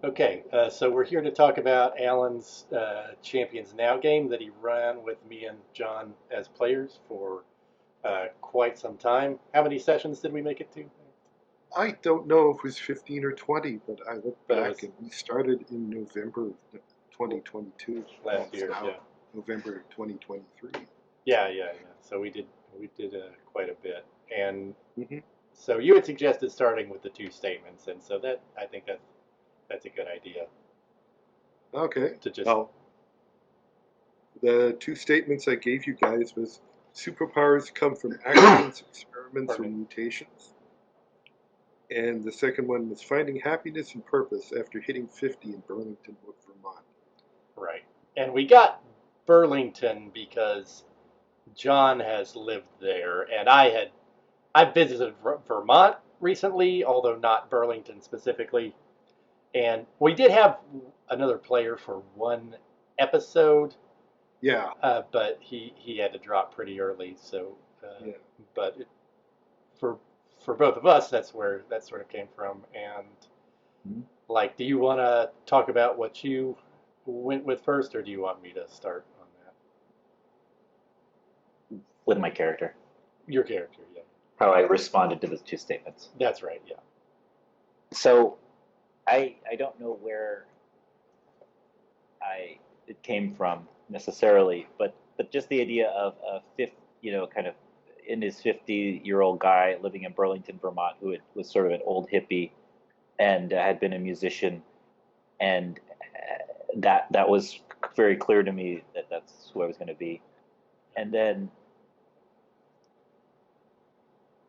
Okay, so we're here to talk about Alan's Champions Now game that he ran with me and John as players for quite some time. How many sessions did we make it to? I don't know if it was 15 or 20, but I look But it back was and we started in November of 2022. Well, last it's year, yeah. now November 2023. Yeah. So we did quite a bit, and Hmm. so you had suggested starting with the two statements, and so that I think that's a good idea Okay. to just Well, the two statements I gave you guys was superpowers come from accidents, experiments, or pardon me. mutations. And the second one was finding happiness and purpose after hitting 50 in Burlington, Vermont. Right, and we got Burlington because John has lived there, and I've visited Vermont recently, although not Burlington specifically. And we did have another player for one episode, Yeah, but he had to drop pretty early. So, uh, yeah. but it, for for both of us, that's where that sort of came from. And Mhm. like, do you want to talk about what you went with first, or do you want me to start on that? With my character, Your character, yeah. how I responded to the two statements. That's right, yeah. So I don't know where I it came from necessarily, but just the idea of a fifth, kind of in his 50-year-old guy living in Burlington, Vermont, was sort of an old hippie and had been a musician, and that was very clear to me that that's who I was going to be. And then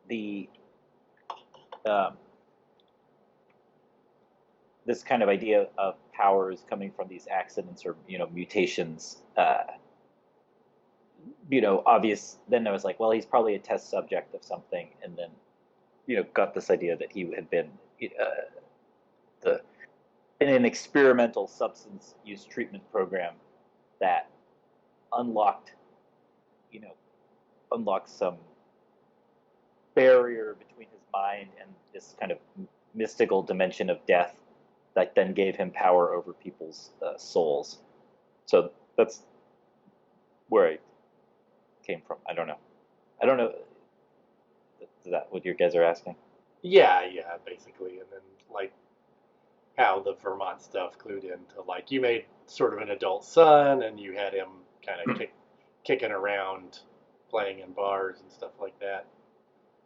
the um, this kind of idea of powers coming from these accidents or mutations, obvious. Then I was like, well, he's probably a test subject of something, and then got this idea that he had been the in an experimental substance use treatment program that unlocked you know unlocked some barrier between his mind and this kind of mystical dimension of death that then gave him power over people's souls. So that's where I came from. I don't know. I don't know. Is that what you guys are asking? Yeah, basically. And then like how the Vermont stuff clued into like you made sort of an adult son and you had him kind of kicking around playing in bars and stuff like that.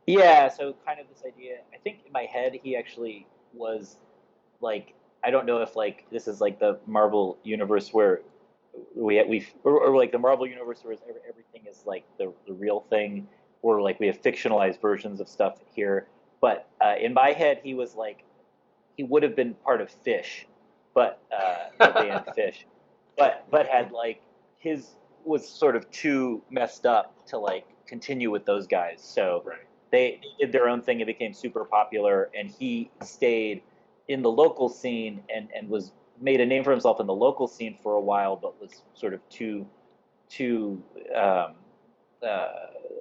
Yeah. So kind of this idea. I think in my head he actually was like, I don't know if like this is like the Marvel universe where or like the Marvel universe where everything is like the real thing, or like we have fictionalized versions of stuff here. But in my head, he was like he would have been part of Fish, but the band Fish, but had like his was sort of too messed up to like continue with those guys. So Right. they did their own thing and became super popular, and he stayed in the local scene and was made a name for himself in the local scene for a while, but was sort of too uh,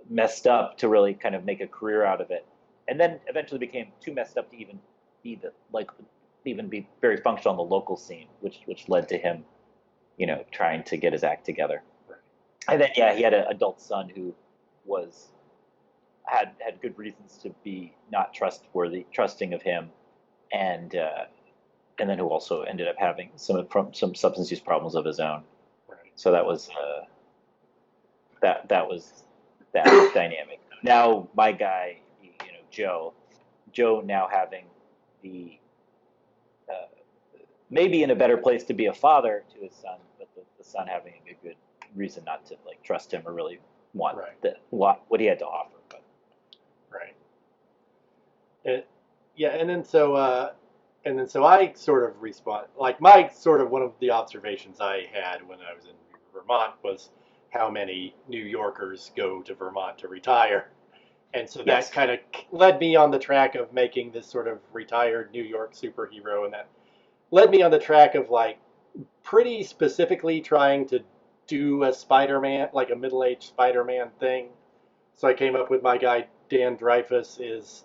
messed up to really kind of make a career out of it, and then eventually became too messed up to even be the like even be very functional in the local scene, which led to him, trying to get his act together. Right. And then yeah, he had an adult son who was had good reasons to be not trusting of him, and then who also ended up having some substance use problems of his own. Right. So that was that was that dynamic. Now my guy, Joe now having the uh, maybe in a better place to be a father to his son, but the son having a good reason not to like trust him or really want Right. what he had to offer. But Right. It, yeah, and then so I sort of respond like my sort of one of the observations I had when I was in Vermont was how many New Yorkers go to Vermont to retire. And so that yes, kind of led me on the track of making this sort of retired New York superhero, and that led me on the track of like pretty specifically trying to do a Spider-Man, like a middle-aged Spider-Man thing. So I came up with my guy Dan Dreyfus is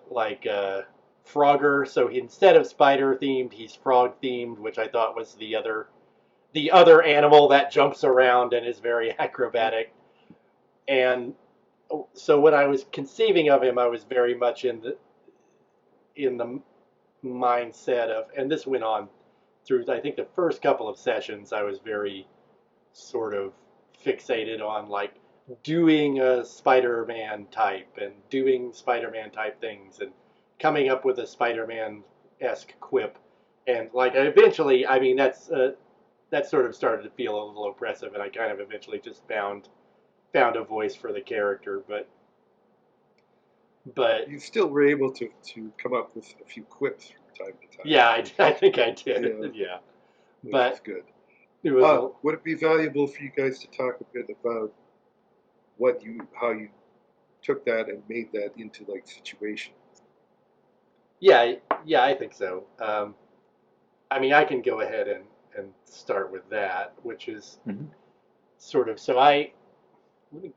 like Frogger, so instead of spider themed, he's frog themed, which I thought was the other animal that jumps around and is very acrobatic. And so when I was conceiving of him, I was very much in the mindset of, and this went on through I think the first couple of sessions. I was very sort of fixated on like doing a Spider-Man type and doing Spider-Man type things and coming up with a Spider-Man-esque quip. And like eventually, I mean, that sort of started to feel a little oppressive, and I kind of eventually just found a voice for the character. But You still were able to come up with a few quips from time to time. yeah, I think I did. Yeah. Yeah, Which but is good. it was Would it be valuable for you guys to talk a bit about how you took that and made that into like situation? yeah, yeah, I think so. I mean, I can go ahead and start with that, which is Mhm. sort of let me,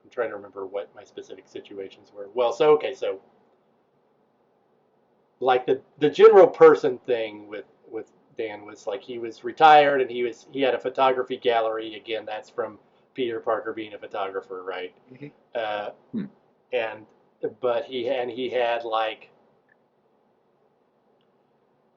I'm trying to remember what my specific situations were. Well, so okay, so like the general person thing with Dan was like he was retired and he had a photography gallery. Again, that's from Peter Parker being a photographer, right? Hmm. Uh, Hmm. and but he had like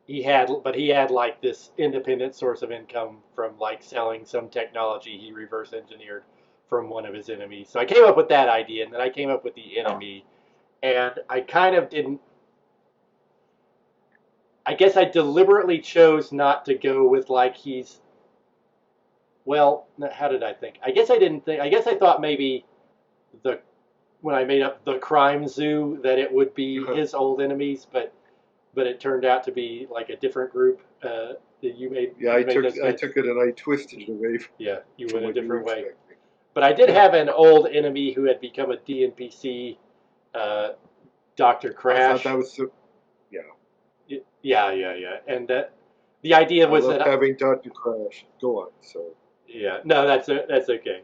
he had like this independent source of income from like selling some technology he reverse engineered from one of his enemies. So I came up with that idea, and then I came up with the enemy, and I kind of didn't. I guess I deliberately chose not to go with like he's. Well, how did I think? I guess I didn't think. I guess I thought maybe the when I made up the crime zoo that it would be Uh-huh. his old enemies, but it turned out to be like a different group. That Yeah, you made those I guys. took it and I twisted it away Yeah, you from went a what you were different way. expecting. But I did Yeah, have an old enemy who had become a DNPC, uh, Doctor I thought that Crash. was so. Yeah, Yeah, yeah, yeah. And that the idea I was loved that having Dr. Crash. Go on. So, yeah, no, that's okay.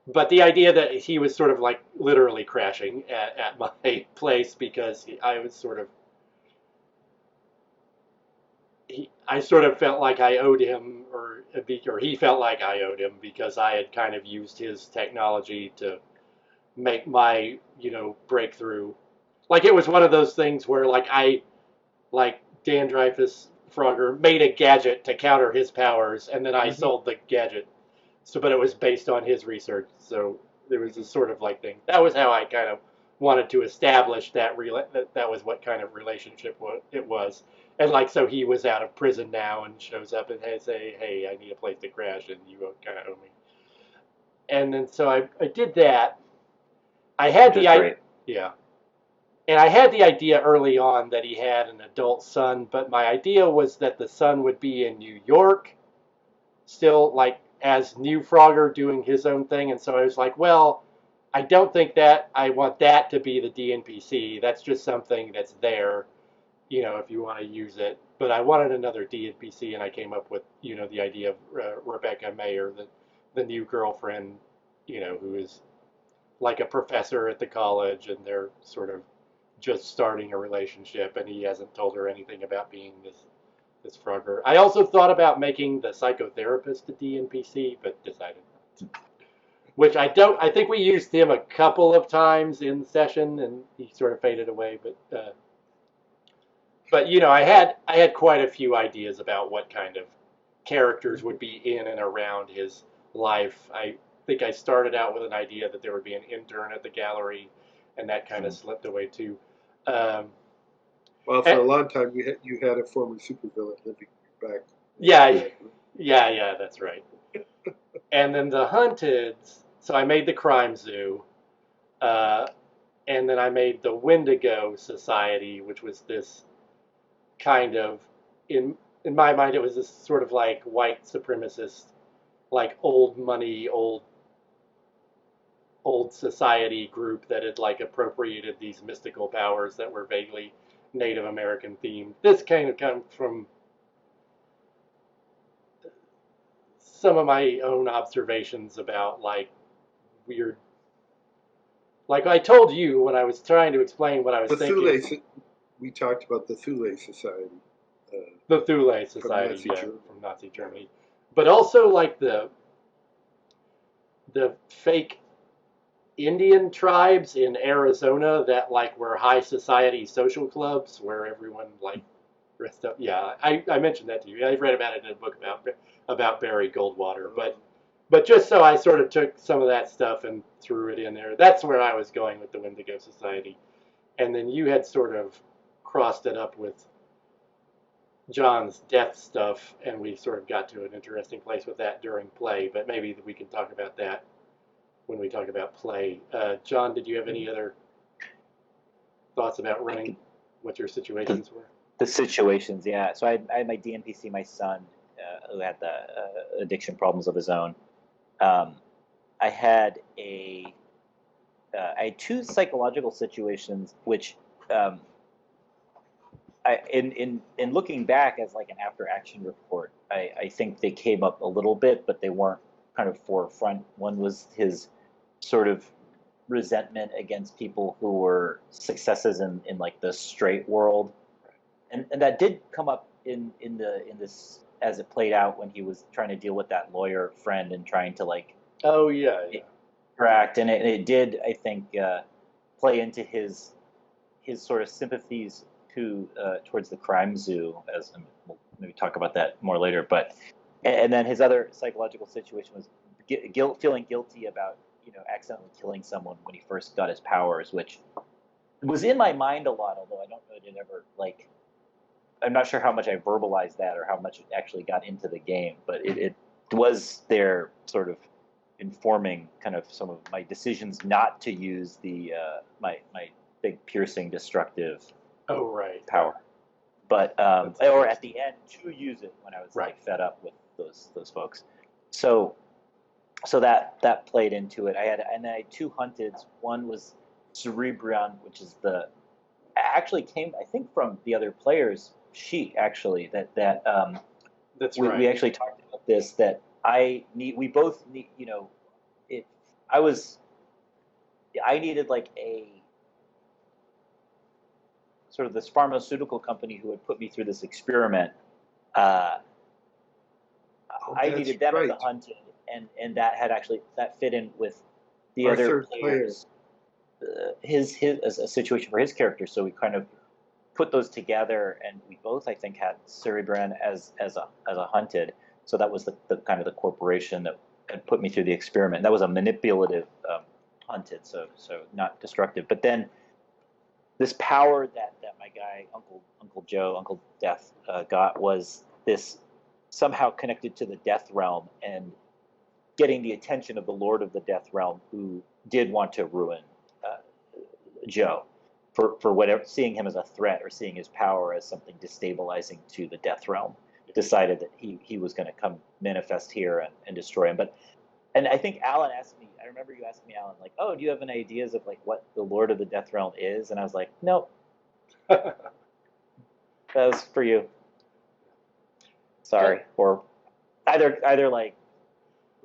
But the idea that he was sort of like literally crashing at my place because I was sort of I sort of felt like I owed him, or he felt like I owed him because I had kind of used his technology to make my breakthrough. Like it was one of those things where like Dan Dreyfus Frogger made a gadget to counter his powers, and then I hmm sold the gadget. So, but it was based on his research. So there was a sort of like thing. That was how I kind of wanted to establish that was what kind of relationship it was. And like, so he was out of prison now and shows up and say, "Hey, I need a place to crash, and you kind of owe me." And then so I did that. I had Which is great. yeah, and I had the idea early on that he had an adult son, but my idea was that the son would be in New York still like as New Frogger doing his own thing, and so I was like, well, I don't think that I want that to be the DNPC. That's just something that's there, if you want to use it. But I wanted another DNPC, and I came up with the idea of Rebecca Mayer, the new girlfriend, who is like a professor at the college, and they're sort of just starting a relationship, and he hasn't told her anything about being this Frogger. I also thought about making the psychotherapist a DNPC, but decided not to. Which I don't. I think we used him a couple of times in session, and he sort of faded away. But I had quite a few ideas about what kind of characters would be in and around his life. I think I started out with an idea that there would be an intern at the gallery, and that kind of slipped away too. Um, well, for eh, a long time, you had a former supervillain living in your back. yeah, yeah, that's right. And then the hunted. So I made the crime zoo, uh, and then I made the Wendigo Society, which was this kind of in in my mind it was this sort of like white supremacist, like old money, old society group that had like appropriated these mystical powers that were vaguely Native American themed. This kind of comes from some of my own observations about like weird. Like I told you when I was trying to explain what I was thinking. Cthulhu, we talked about the Thule Society The Thule from Society, Nazi yeah, Germany. from Nazi Germany, but also like the fake Indian tribes in Arizona that like were high society social clubs where everyone like dressed up. Yeah, I mentioned that to you. I read about it in a book about Barry Goldwater, but just so I sort of took some of that stuff and threw it in there. That's where I was going with the Wendigo Society, and then you had sort of crossed it up with John's death stuff, and we sort of got to an interesting place with that during play. But maybe we can talk about that when we talk about play. John, did you have any other thoughts about running? What your situations were? The situations, yeah. So I had my DNPC, my son, who had the addiction problems of his own. I had I had two psychological situations, which in looking back as like an after action report, I think they came up a little bit, but they weren't kind of forefront. One was his sort of resentment against people who were successes in like the straight world, and that did come up in this as it played out when he was trying to deal with that lawyer friend and trying to like Oh yeah, yeah. interact, and it did, I think, play into his sort of sympathies to towards the crime zoo, as we'll maybe talk about that more later. But and then his other psychological situation was feeling guilty about accidentally killing someone when he first got his powers, which was in my mind a lot. Although I don't know that it ever like I'm not sure how much I verbalized that or how much it actually got into the game, but it was there sort of informing kind of some of my decisions not to use the my big piercing destructive Oh right. power, but or at the end to use it when I was Right. like fed up with those folks. So that played into it. I had two hunteds. One was Cerebrion, which is actually came I think from the other player's sheet actually that That's we, right. we actually talked about this that we both need it I needed like a sort of this pharmaceutical company who had put me through this experiment. I needed them as a hunted, and that had actually that fit in with the Our other third players. His as a situation for his character, so we kind of put those together, and we both I think had Cerebran as a hunted. So that was the kind of the corporation that had put me through the experiment. That was a manipulative hunted, so not destructive. But then this power that my guy Uncle Joe, Uncle Death got was this somehow connected to the Death Realm and getting the attention of the Lord of the Death Realm, who did want to ruin Joe for whatever, seeing him as a threat or seeing his power as something destabilizing to the Death Realm, decided that he was going to come manifest here and destroy him. And I think Alan asked me, I remember you asking me, Alan, like, oh, do you have any ideas of like what the Lord of the Death Realm is? And I was like, nope. That was for you. Sorry. Or either like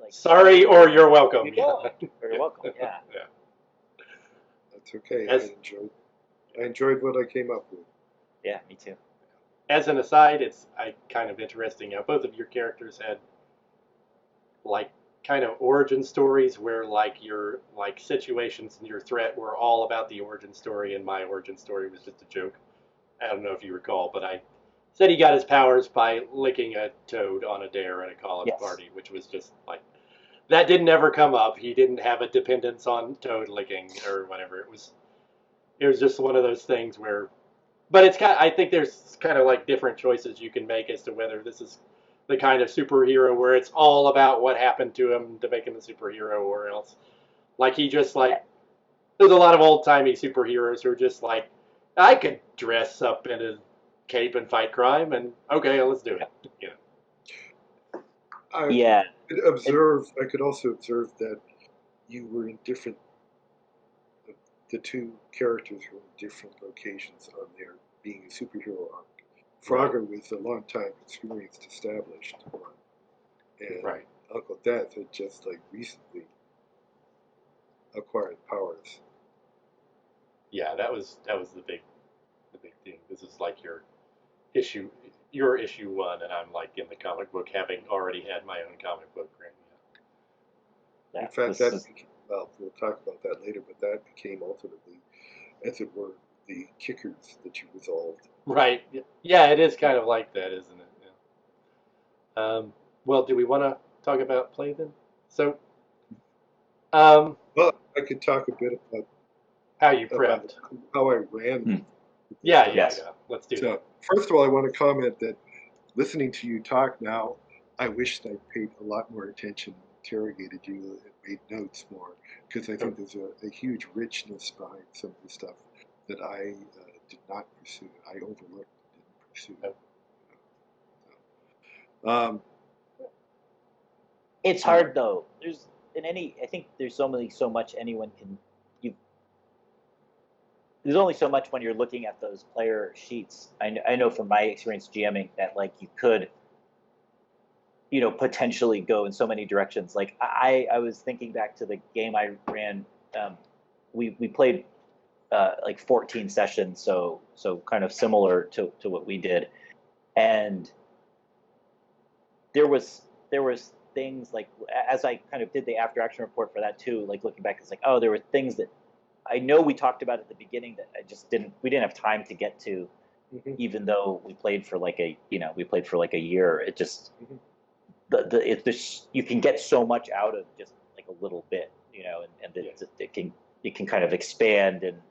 sorry or you're welcome. Or you're welcome. Yeah. Yeah. That's okay. As- I enjoyed what I came up with. Yeah, me too. As an aside, it's kind of interesting how both of your characters had like kind of origin stories where like your like situations and your threat were all about the origin story, and my origin story was just a joke. I don't know if you recall, but I said he got his powers by licking a toad on a dare at a college Yes. party, which was just like that didn't ever come up. He didn't have a dependence on toad licking or whatever. It was just one of those things where, but it's kind of, I think there's kind of like different choices you can make as to whether this is the kind of superhero where it's all about what happened to him to make him a superhero, or else like he just like there's a lot of old timey superheroes who are just like I could dress up in a cape and fight crime, and okay, let's do it. You know. Yeah. I could also observe that you were in different. The two characters were in different locations on their being a superhero arc. Frogger was a long time experienced, established one, and Right. Uncle Death had just like recently acquired powers. Yeah, that was the big This is like issue, your issue 1, and I'm like in the comic book, having already had my own comic book right Yeah, In fact, this is, well, we'll talk about that later, but that became ultimately, as it were, the kickers that you resolved. now. Right. Yeah, it is kind of like that, isn't it? Yeah. Well, do we want to talk about play then? So, um, Well, I could talk a bit how you about prepped? how I ran. Hmm. Yeah, stuff. yeah, Yes. yeah. Let's do So, that. first of all, I want to comment that listening to you talk now, I wish that I paid a lot more attention, interrogated you, and made notes more, because I think there's a huge richness behind some of the stuff that I did not pursue, I overlooked, didn't pursue. Oh. Um, it's hard though. There's I think there's so much anyone can. You there's only so much when you're looking at those player sheets. I know from my experience GMing that like you could, potentially go in so many directions. Like I was thinking back to the game I ran. We played like 14 sessions, so kind of similar to what we did, and there was things like, as I kind of did the after action report for that too, like looking back, it's like, oh, there were things that I know we talked about at the beginning that we didn't have time to get to, mhm, even though we played for like a year. It just mhm. it's this, you can get so much out of just like a little bit, and Yeah. it can kind of expand, and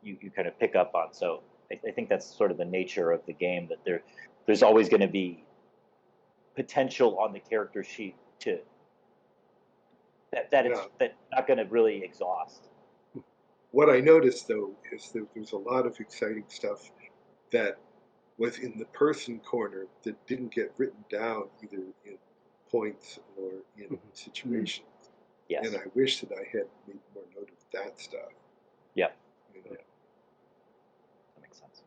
you kind of pick up on. So I think that's sort of the nature of the game, that there's always going to be potential on the character sheet to that it's Yeah. that not going to really exhaust. What I noticed though is that there's a lot of exciting stuff that was in the person corner that didn't get written down either in points or in Mhm. situations. Yes. And I wish that I had made more note of that stuff. Yeah. You know? That makes sense.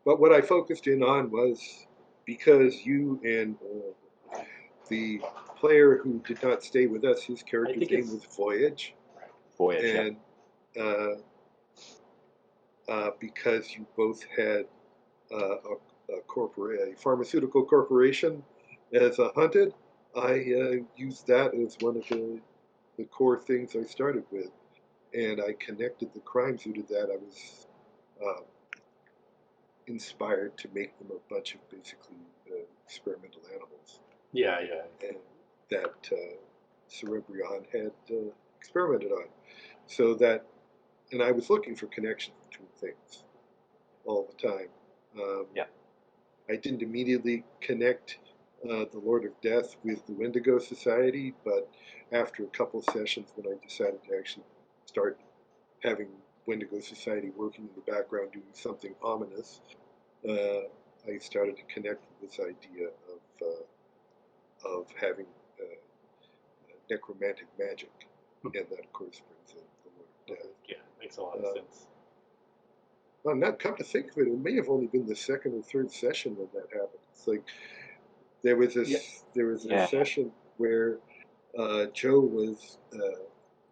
But what I focused in on was, because you and the player who did not stay with us, his character's think name it's- was Voyage, Voyage. and because you both had a pharmaceutical corporation as a hunted, I used that as one of the core things I started with, and I connected the crimes due to that. I was uh, inspired to make them a bunch of basically experimental animals, Yeah, yeah. and that Cerebrion had experimented on. So that, and I was looking for connections between things all the time. Yeah. I didn't immediately connect the Lord of Death with the Wendigo Society, but after a couple of sessions, when I decided to actually start having Wendigo Society working in the background doing something ominous, I started to connect with this idea of having necromantic magic, and that of course brings in the Lord of Death. Yeah, makes a lot of sense. Well, not come to think of it, it may have only been the second or third session when that happened. It's like there was a session where Joe was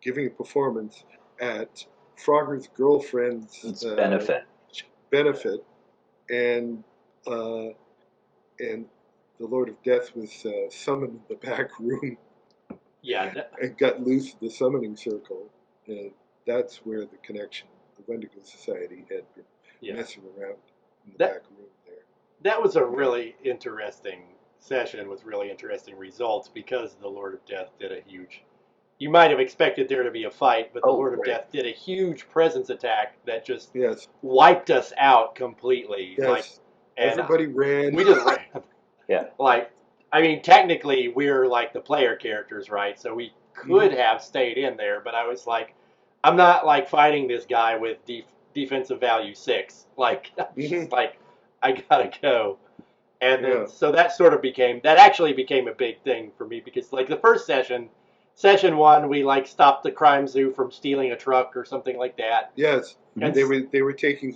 giving a performance at Frogger's girlfriend's benefit, and uh, and the Lord of Death was summoned in the back room Yeah, and got loose in the summoning circle, and that's where the connection, the Wendigo Society had been messing around in the back room there. that was a really interesting session with really interesting results, because the Lord of Death did a huge. You might have expected there to be a fight, but the Lord of Death did a huge presence attack that just wiped us out completely. Yes. Like, and everybody ran. We just ran. Yeah. Like, I mean, technically we're like the player characters, right? So we could have stayed in there, but I was like, I'm not like fighting this guy with defensive value 6. Like, I'm just like, I gotta go. And then, so that actually became a big thing for me, because like the first session 1, we like stopped the crime zoo from stealing a truck or something like that. Yes, and they were attempting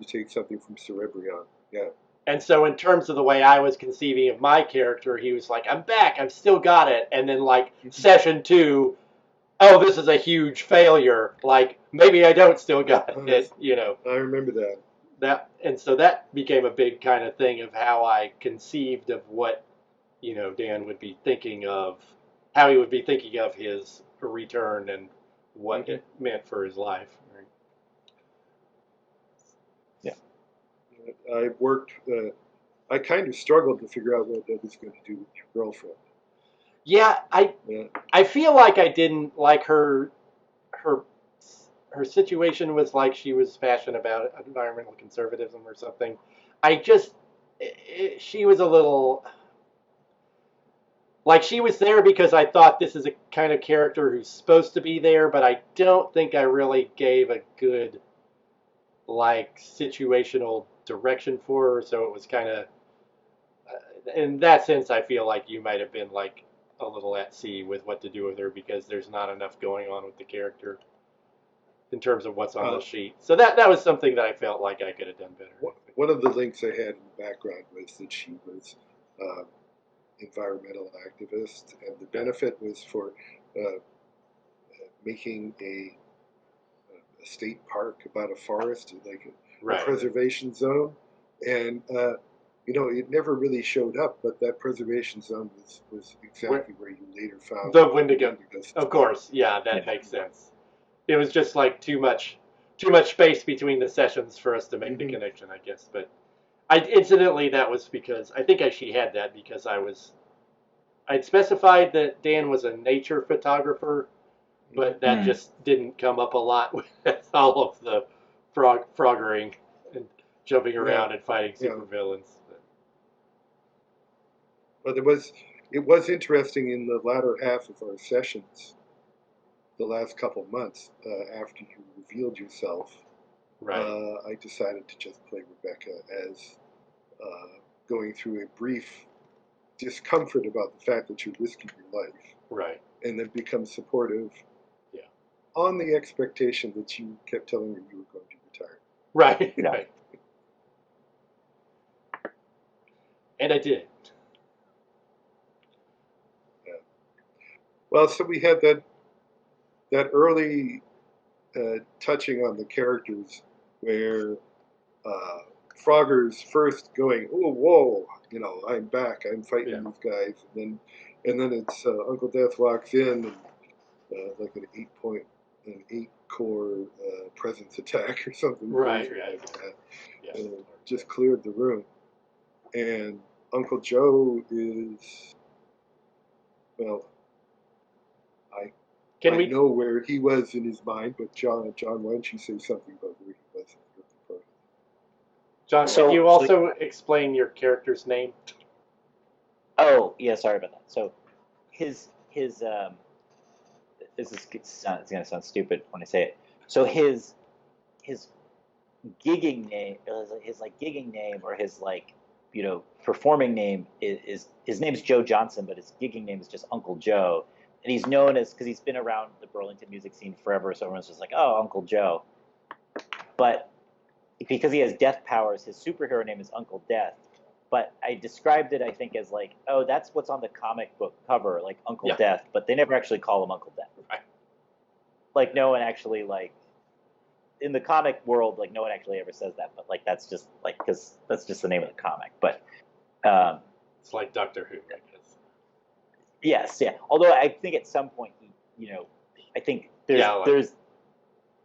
to take something from Cerebrion. Yeah. And so in terms of the way I was conceiving of my character, he was like, I'm back, I've still got it. And then like session 2, oh, this is a huge failure. Like maybe I don't still got it, I remember that. and so that became a big kind of thing of how I conceived of what Dan would be thinking of, how he would be thinking of his return and what it meant for his life. Right? Yeah. I worked. I kind of struggled to figure out what that was going to do with your girlfriend. Yeah, Yeah. I feel like I didn't like her her situation was like she was passionate about environmental conservatism or something. I just she was a little like she was there because I thought this is a kind of character who's supposed to be there, but I don't think I really gave a good like situational direction for her. So it was kind of in that sense, I feel like you might have been like a little at sea with what to do with her because there's not enough going on with the character in terms of what's on the sheet. So that was something that I felt like I could have done better. One of the links I had in the background was that she was environmental activist, and the benefit was for making a state park about a forest, like a preservation zone, and it never really showed up, but that preservation zone was exactly where you later found the Wendigo. Of course, yeah, that makes sense. It was just like too much space between the sessions for us to make the connection, I guess. But incidentally, that was because I think she had that because I'd specified that Dan was a nature photographer, but that just didn't come up a lot with all of the froggering and jumping around and fighting supervillains. But it was interesting in the latter half of our sessions, the last couple months after you revealed yourself. I decided to just play Rebecca as going through a brief discomfort about the fact that you're risking your life. Right. And then become supportive. Yeah. On the expectation that you kept telling her you were going to retire. Right. Right. And I did. Yeah. Well, so we had that early touching on the characters where Frogger's first going, oh, whoa, I'm back, I'm fighting these guys, and then it's Uncle Death walks in and like an 8-core presence attack or something, right, like that, and just cleared the room. And Uncle Joe is, well, I know where he was in his mind, but John, why don't you say something about where he was? John, can you also explain your character's name? Oh, yeah, sorry about that. So his this is it's gonna sound stupid when I say it. So his gigging name, his like gigging name or his like performing name is his name's Joe Johnson, but his gigging name is just Uncle Joe, and he's known as because he's been around the Burlington music scene forever, so everyone's just like, oh, Uncle Joe. But because he has death powers, his superhero name is Uncle Death. But I described it, I think, as like, oh, that's what's on the comic book cover, like Uncle Death, but they never actually call him Uncle Death. Right. Like no one actually like in the comic world, like no one actually ever says that, but like that's just like because that's just the name of the comic. But it's like Doctor Who, I guess. Yes, yeah. Although I think at some point he, I think there's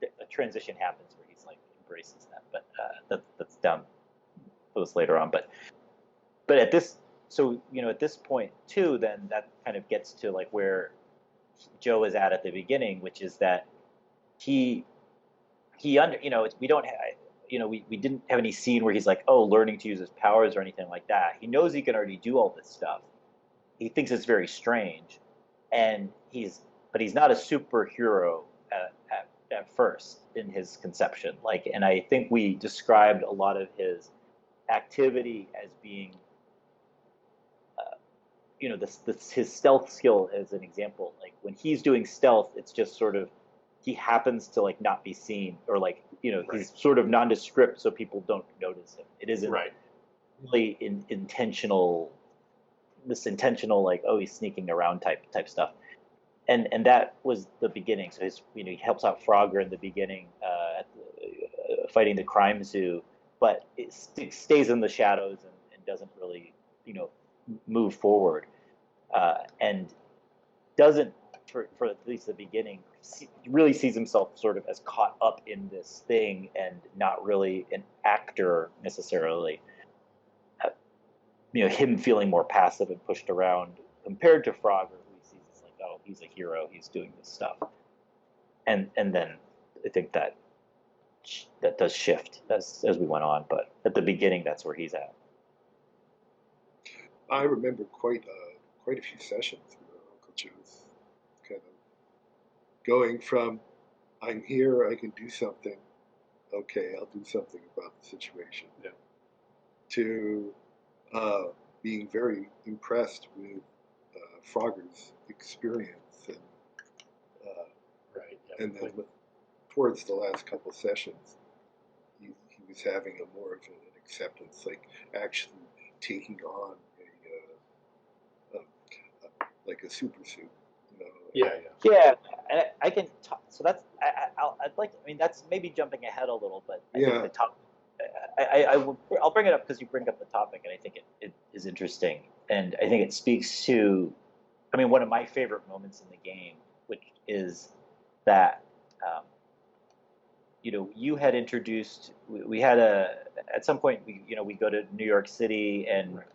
a transition happens where he's like embraces that, but that's down those later on. But at this, so at this point too, then that kind of gets to like where Joe is at the beginning, which is that we don't have. We didn't have any scene where he's like, oh, learning to use his powers or anything like that. He knows he can already do all this stuff. He thinks it's very strange, and but he's not a superhero at first in his conception. And I think we described a lot of his activity as being, his stealth skill as an example. Like when he's doing stealth, it's just sort of he happens to like not be seen, or like he's sort of nondescript, so people don't notice him. It isn't really intentional like, oh, he's sneaking around type stuff. and that was the beginning. So he helps out Frogger in the beginning, fighting the crime zoo, but it stays in the shadows and doesn't really, move forward, and doesn't, for at least the beginning, really sees himself sort of as caught up in this thing and not really an actor necessarily. Him feeling more passive and pushed around compared to Frogger, who he sees as like, oh, he's a hero, he's doing this stuff. And then I think that does shift as we went on, but at the beginning, that's where he's at. I remember quite a few sessions where Uncle Joe's kind of going from, I'm here, I can do something, okay, I'll do something about the situation, Yeah. to being very impressed with Frogger's experience, and Right. Yeah. and then towards the last couple sessions, he was having a more of an acceptance, like actually taking on like a super suit, Yeah. Yeah, and I can talk. So that's I'd like. I mean, that's maybe jumping ahead a little, but I think the top. I'll bring it up because you bring up the topic, and I think it is interesting, and I think it speaks to, I mean, one of my favorite moments in the game, which is that, you had introduced. We had at some point we go to New York City and. Right.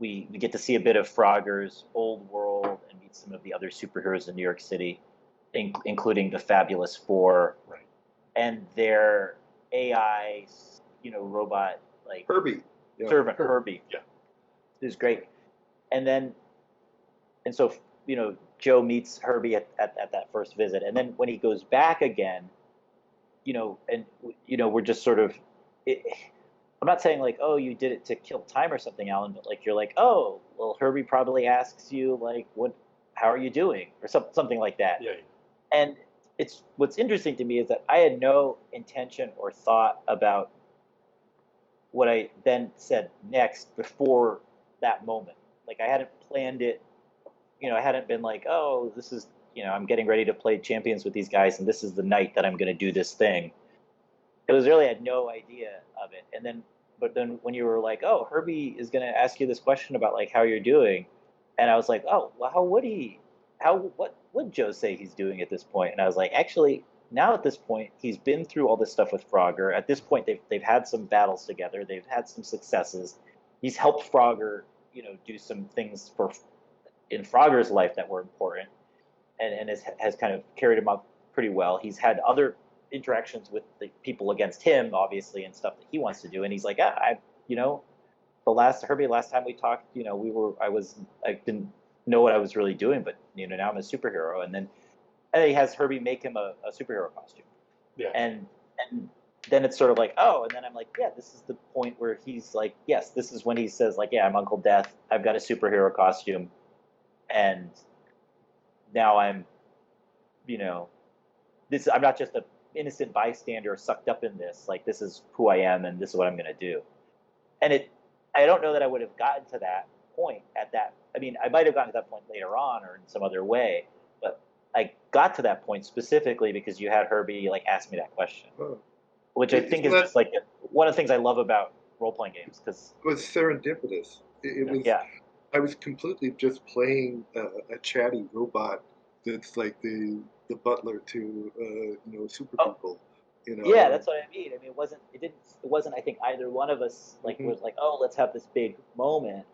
We get to see a bit of Frogger's old world and meet some of the other superheroes in New York City, including the Fabulous Four, Right. and their AI, robot like Herbie, servant Herbie. Yeah. It was great. And so Joe meets Herbie at that first visit, and then when he goes back again, we're just sort of. I'm not saying like, oh, you did it to kill time or something, Alan, but like you're like, oh, well, Herbie probably asks you like, how are you doing, or something like that. Yeah. And what's interesting to me is that I had no intention or thought about what I then said next before that moment. Like I hadn't planned it. I hadn't been like, oh, this is, I'm getting ready to play Champions with these guys, and this is the night that I'm going to do this thing. It was really, I had no idea of it. But then when you were like, oh, Herbie is going to ask you this question about like how you're doing, and I was like, oh, well, what would Joe say he's doing at this point? And I was like, actually, now at this point, he's been through all this stuff with Frogger. At this point, they've had some battles together. They've had some successes. He's helped Frogger, do some things in Frogger's life that were important, and has kind of carried him up pretty well. He's had other interactions with the people against him, obviously, and stuff that he wants to do. And he's like, Herbie, last time we talked, I didn't know what I was really doing, but now I'm a superhero. And he has Herbie make him a superhero costume. Yeah. And then it's sort of like, oh, and then I'm like, yeah, this is the point where he's like, yes, this is when he says like, yeah, I'm Uncle Death. I've got a superhero costume, and now I'm, I'm not just a innocent bystander sucked up in this. Like, this is who I am, and this is what I'm going to do. And I don't know that I would have gotten to that point I mean, I might have gotten to that point later on or in some other way, but I got to that point specifically because you had Herbie like ask me that question, which I think is just like one of the things I love about role-playing games, because it was serendipitous. It was. Yeah. I was completely just playing a chatty robot that's like the butler to super people. Yeah, that's what I mean. I mean, it wasn't. I think either one of us like was like, oh, let's have this big moment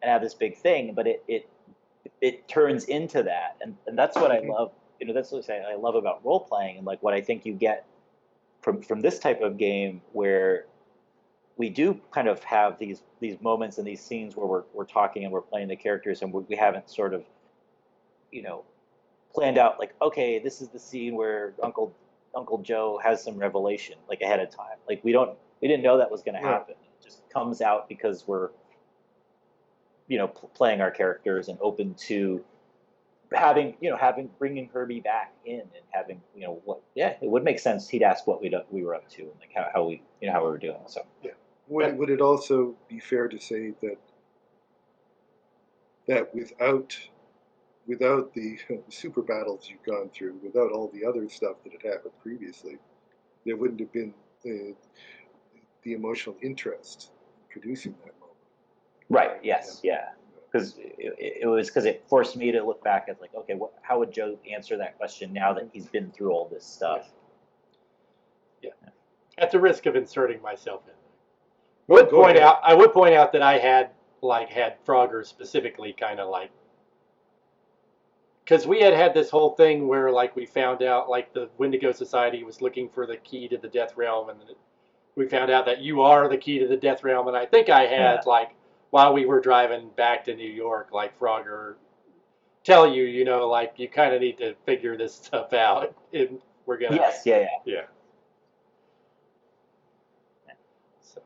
and have this big thing, but it turns into that, and that's what I love. That's what I love about role playing, and like what I think you get from this type of game where we do kind of have these moments and these scenes where we're talking and we're playing the characters, and we haven't sort of planned out like, okay, this is the scene where Uncle Joe has some revelation like ahead of time. Like we didn't know that was going to happen. It just comes out because we're playing our characters and open to bringing Herbie back in and having it would make sense. He'd ask what we were up to and like how we were doing. So yeah. Would it also be fair to say that without without the super battles you've gone through, without all the other stuff that had happened previously, there wouldn't have been the emotional interest in producing that moment. Right. Yes. Yeah. Because it was because it forced me to look back at like, okay, how would Joe answer that question now that he's been through all this stuff? Yeah. At the risk of inserting myself in, Well, I would point out that I had Frogger specifically kind of like, because we had this whole thing where like we found out like the Wendigo Society was looking for the key to the Death Realm, and we found out that you are the key to the Death Realm, and I think I had like while we were driving back to New York, like Frogger tell you, you know, like you kind of need to figure this stuff out. And we're gonna. Yes. Yeah. Yeah. So.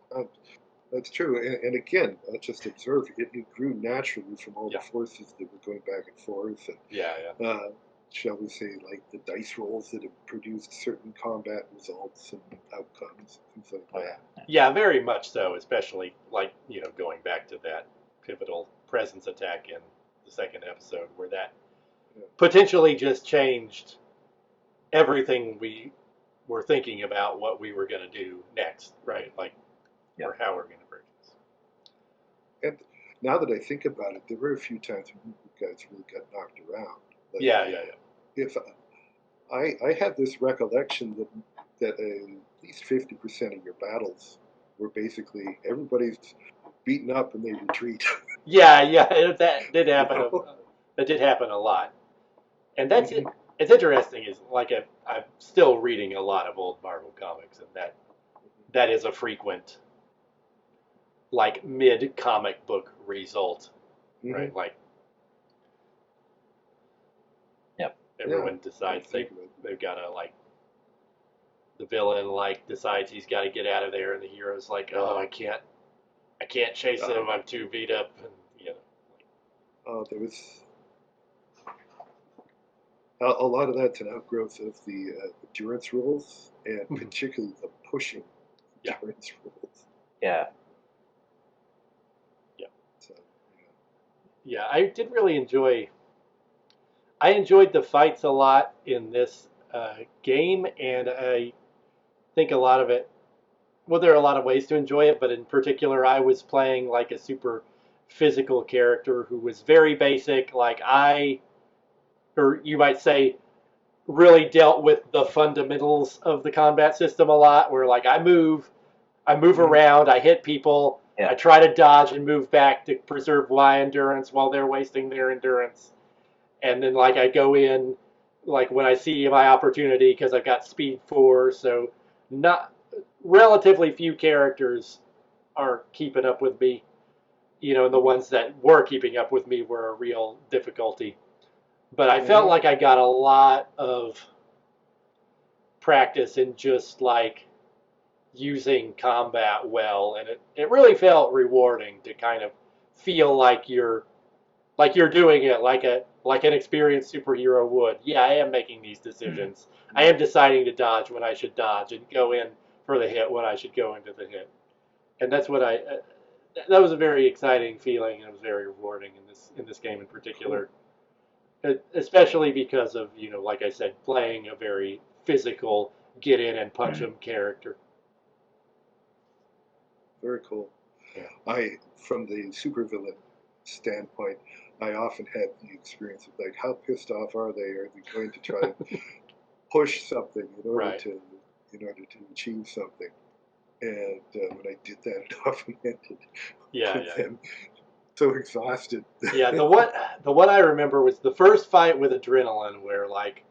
That's true, and again, just observe it grew naturally from all the forces that were going back and forth, and shall we say, like the dice rolls that have produced certain combat results and outcomes, things like that. Yeah, very much so, especially like going back to that pivotal presence attack in the second episode, where that potentially just changed everything we were thinking about what we were going to do next, right? Like. Or how we're going to break this. And now that I think about it, there were a few times when you guys really got knocked around. Like, If I have this recollection that at least 50% of your battles were basically everybody's beaten up and they retreat. That did happen. That did happen a lot, and that's it. It's interesting. Is like I'm still reading a lot of old Marvel comics, and that is a frequent. Like mid comic book result, right? Like, everyone decides they've got to like the villain like decides he's got to get out of there, and the hero's like, oh, I can't chase him. I'm too beat up, and there was a lot of that's an outgrowth of the endurance rules, and particularly the pushing endurance rules. Yeah. Yeah, I did really enjoy. I enjoyed the fights a lot in this game, and I think a lot of it. Well, there are a lot of ways to enjoy it, but in particular, I was playing like a super physical character who was very basic. Like or you might say, really dealt with the fundamentals of the combat system a lot. Where like I move around, I hit people. Yeah. I try to dodge and move back to preserve Y endurance while they're wasting their endurance. And then like I go in like when I see my opportunity because I've got speed 4, so not relatively few characters are keeping up with me. And the ones that were keeping up with me were a real difficulty. But I felt like I got a lot of practice in just like using combat well, and it really felt rewarding to kind of feel like you're doing it like an experienced superhero would. Yeah, I am making these decisions. I am deciding to dodge when I should dodge and go in for the hit when I should go into the hit. And that's what that was a very exciting feeling, and it was very rewarding in this game in particular. Especially because of, like I said, playing a very physical get in and punch them character. Very cool. Yeah. From the supervillain standpoint, I often had the experience of like, how pissed off are they? Are they going to try to push something in order to achieve something? And when I did that, it often ended with them so exhausted. The one I remember was the first fight with Adrenaline, where like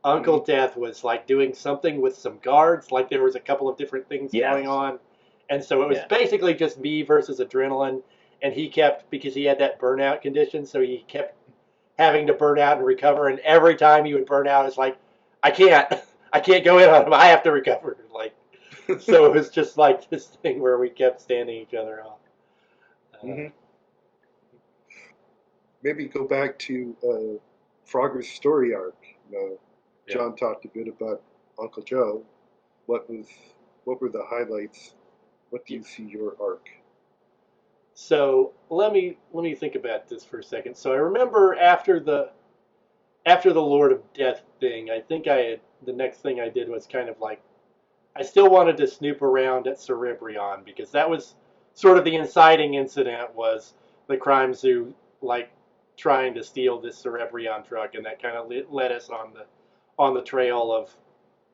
Uncle Death was like doing something with some guards, like there was a couple of different things going on. And so it was basically just me versus Adrenaline, and he kept, because he had that burnout condition, so he kept having to burn out and recover, and every time he would burn out, it's like, I can't go in on him, I have to recover. Like, so it was just like this thing where we kept standing each other off. Maybe go back to Frogger's story arc. John talked a bit about Uncle Joe. What were the highlights? What do you see your arc? So let me think about this for a second. So I remember after the after the Lord of Death thing, I think the next thing I did was kind of like I still wanted to snoop around at Cerebrion because that was sort of the inciting incident was the crime zoo like trying to steal this Cerebrion truck, and that kind of led us on the trail of,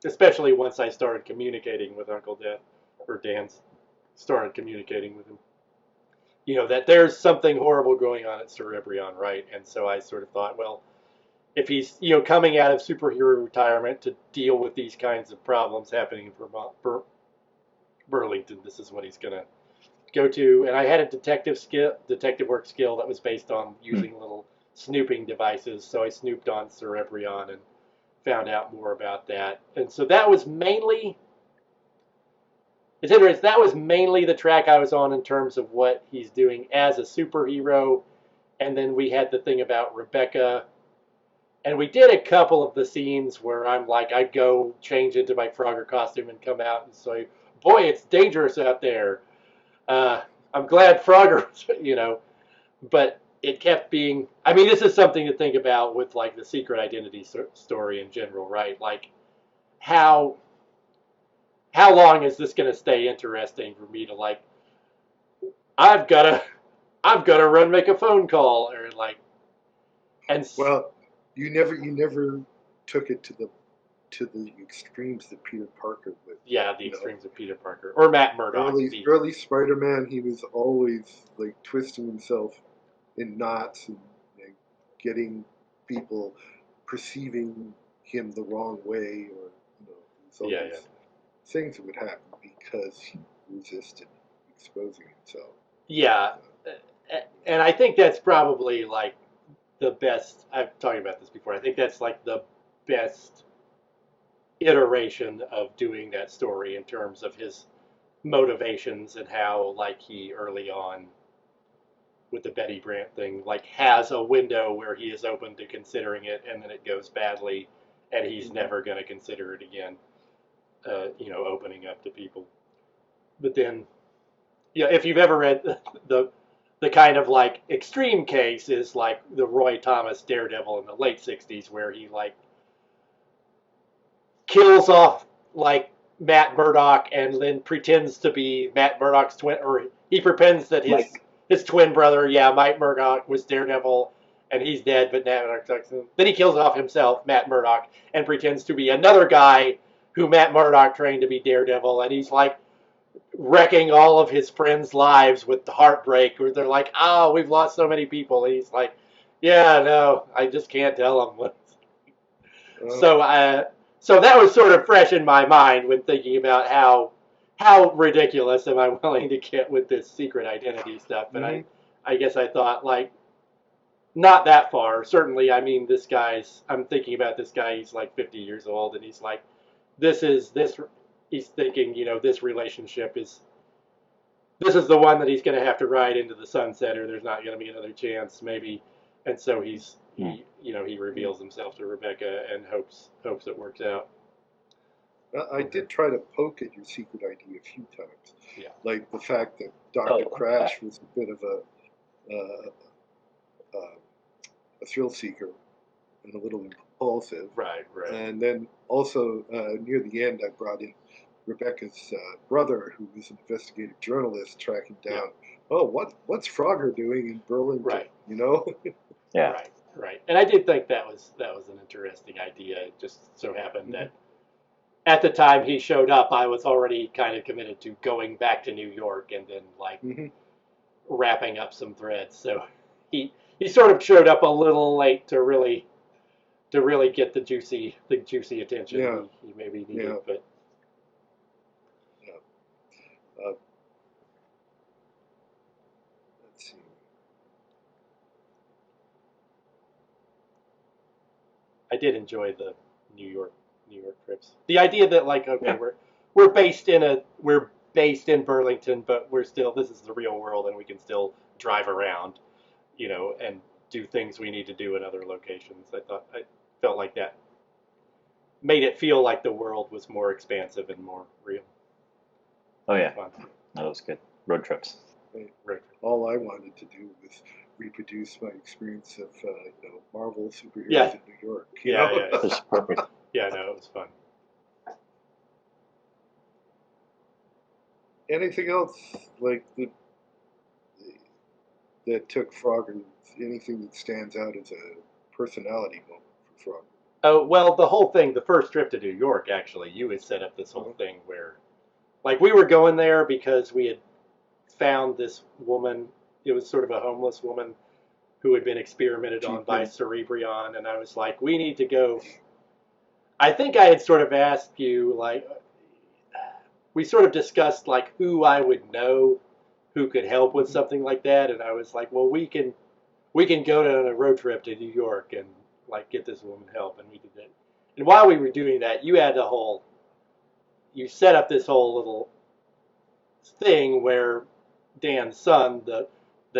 especially once I started communicating with Uncle Death, or Dan's started communicating with him. That there's something horrible going on at Cerebrion, right? And so I sort of thought, well, if he's coming out of superhero retirement to deal with these kinds of problems happening in Vermont, Burlington, this is what he's gonna go to. And I had a detective work skill that was based on using little snooping devices. So I snooped on Cerebrion and found out more about that. And so that was mainly, it's interesting, that was mainly the track I was on in terms of what he's doing as a superhero. And then we had the thing about Rebecca. And we did a couple of the scenes where I'm like, I'd go change into my Frogger costume and come out and say, boy, it's dangerous out there. I'm glad Frogger, but it kept being, I mean, this is something to think about with like the secret identity story in general, right? Like how long is this going to stay interesting for me to like, I've got to run, make a phone call or like, and well, you never took it to the extremes that Peter Parker would. Yeah, the extremes of Peter Parker or Matt Murdock. Early Spider-Man, he was always like twisting himself in knots and getting people perceiving him the wrong way, or these things that would happen because he resisted exposing himself. Yeah, and I think that's probably like the best. I've talked about this before. I think that's like the best iteration of doing that story in terms of his motivations and how like he early on with the Betty Brant thing like has a window where he is open to considering it, and then it goes badly and he's never going to consider it again, opening up to people. But then if you've ever read the kind of like extreme case is like the Roy Thomas Daredevil in the late 60s where he like kills off like Matt Murdock and then pretends to be Matt Murdock's twin, or he pretends that his twin brother, Mike Murdock, was Daredevil and he's dead, but Matt Murdock, then he kills off himself, Matt Murdock, and pretends to be another guy who Matt Murdock trained to be Daredevil, and he's like wrecking all of his friends' lives with the heartbreak, where they're like, "Oh, we've lost so many people," and he's like, "Yeah, no, I just can't tell them." So that was sort of fresh in my mind when thinking about how ridiculous am I willing to get with this secret identity stuff. And I guess I thought like not that far. Certainly, I mean, I'm thinking about this guy, he's like 50 years old, and he's like, he's thinking, this relationship this is the one that he's going to have to ride into the sunset, or there's not going to be another chance, maybe. And so he reveals himself to Rebecca and hopes it works out. I did try to poke at your secret ID a few times. Yeah. Like the fact that Dr. Crash was a bit of a thrill seeker and a little impulsive. Right. And then also near the end, I brought in Rebecca's brother, who was an investigative journalist, tracking down, what's Frogger doing in Burlington? Right. Yeah. Right. And I did think that was an interesting idea. It just so happened that at the time he showed up, I was already kind of committed to going back to New York and then like wrapping up some threads. So he sort of showed up a little late to really get the juicy attention he maybe needed. But let's see. I did enjoy the New York trips. The idea that like, okay, we're based in Burlington, but this is the real world, and we can still drive around, and do things we need to do in other locations. I felt like that made it feel like the world was more expansive and more real. Oh yeah, that was good. Road trips. All I wanted to do was reproduce my experience of Marvel superheroes Yeah. in New York. Yeah, yeah, yeah. It's perfect. Yeah, no, it was fun. Anything else like that took Frogger? Anything that stands out as a personality moment for Frogger? Oh, well, the whole thing, the first trip to New York, actually, you had set up this whole thing where, like, we were going there because we had found this woman. It was sort of a homeless woman who had been experimented on by Cerebrion, and I was like, we need to go. I think I had sort of asked you, like, we sort of discussed, like, who I would know who could help with something like that, and I was like, well, we can go on a road trip to New York and, like, get this woman help, and we did that. And while we were doing that, you set up this whole little thing where Dan's son, the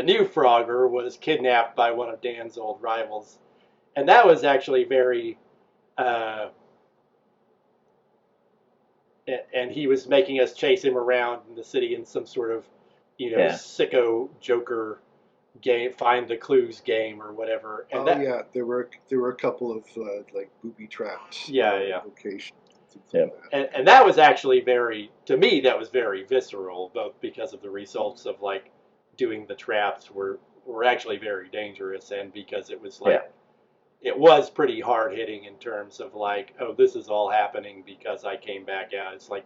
new Frogger, was kidnapped by one of Dan's old rivals, and that was actually very. And he was making us chase him around in the city in some sort of, sicko Joker game, find the clues game or whatever. And there were a couple of like booby traps. Yeah. Locations. Yeah. And that was actually to me, that was very visceral, both because of the results of, like, doing the traps were actually very dangerous, and because it was like, it was pretty hard hitting in terms of, like, oh, this is all happening because I came back out. It's like,